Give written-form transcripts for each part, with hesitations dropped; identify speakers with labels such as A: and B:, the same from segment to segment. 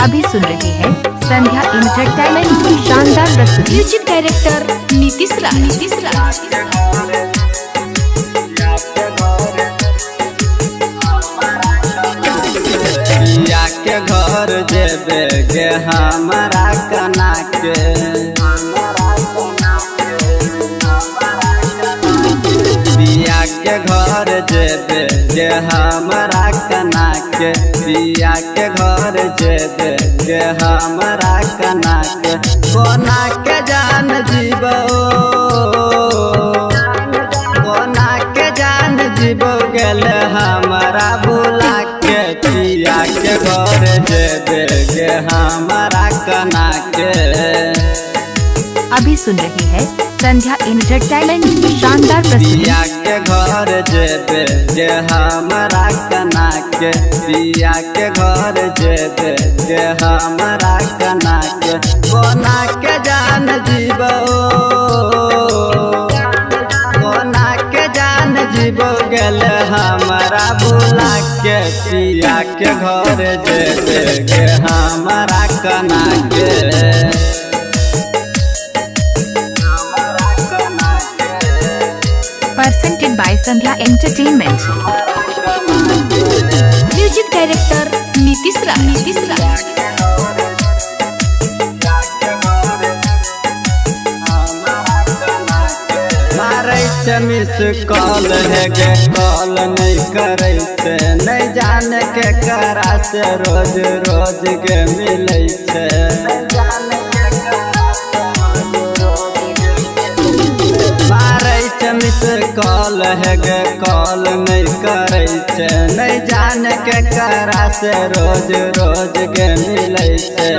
A: अभी सुन रहे हैं संध्या एंटरटेनमेंट की शानदार प्रस्तुति।
B: म्यूजिक डायरेक्टर नीतीश राज।
C: पिया के घर जेबे गे हमारा कना के, पिया के घर जेबे गे हमारा कना के, पिया के घर जेबे गे हमारा कना के, कोना के जान जीबो, कोना के जान जीबो गेल हमारा भूला के, पिया के घर जेबे गे हमारा कना के।
A: अभी सुन रहे हैं संध्या एंटरटेनमेंट की शानदार प्रस्तुति।
C: पिया के घर जेबे गे हमारा कना के, पिया के घर जेबे गे हमारा कना के, कोना के जान जीबो, कोना के जान जीबो गेल हमारा भूला के, पिया के घर जेबे गे हमारा कना के।
A: Presented by Sandhya Entertainment।
B: Music director Nitish Raj.
C: मारे मिस कॉल है गे कॉल नहीं करे से, नहीं जाने के करा से रोज रोज के मिले से, मारे मिस कॉल है गे कॉल नहीं करे से, नहीं जाने के करा से रोज रोज के मिले से,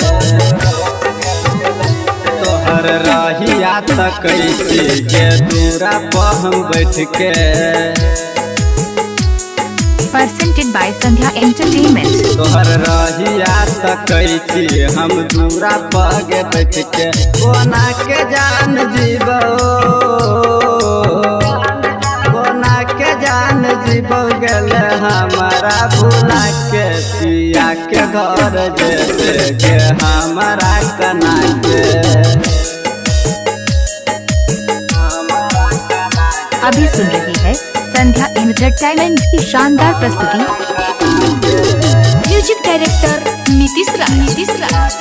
C: तोहर रहिया तक के दूरा पर हम बैठ के।
A: Presented by Sandhya Entertainment।
C: तोहर रहिया तक हम दूरा पर बैठ के, कोना के जान जीबो, कोना के जान जीबो गेल हमारा भूला के, पिया के घर जेबे गे हमारा कना के।
A: अभी सुन रही है संध्या एंटरटेनमेंट की शानदार प्रस्तुति।
B: म्यूजिक डायरेक्टर नीतीश राज।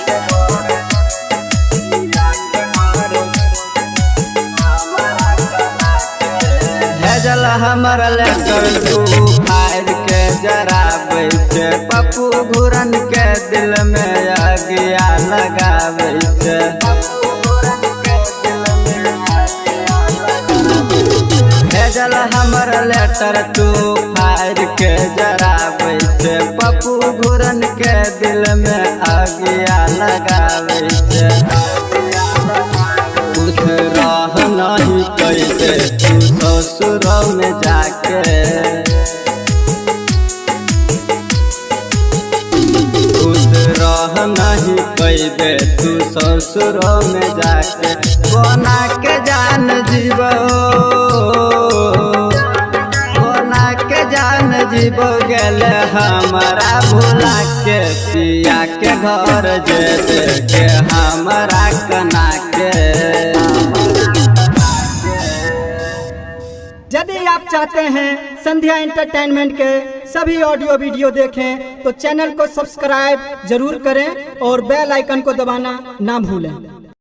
C: भेजल हमर लेटर तू फाड़ के जरा बैठे, पप्पू घुरन के दिल में आगिया लगाबै छै, भेजल हमर लेटर तू फाड़ के जरा बैठे, पप्पू घुरन के दिल में आगिया लगाबै छै, खुश रह नहीं कैसे तू ससुर में जाके, खुश रह नहीं कैबे तू ससुर में जाके, कोना के जान जीबो, कोना के जान जीबो गेल हमारा भूला के, पिया के घर जेबे गे हमारा कना के।
D: यदि आप चाहते हैं संध्या एंटरटेनमेंट के सभी ऑडियो वीडियो देखें तो चैनल को सब्सक्राइब जरूर करें और बेल आइकन को दबाना ना भूलें।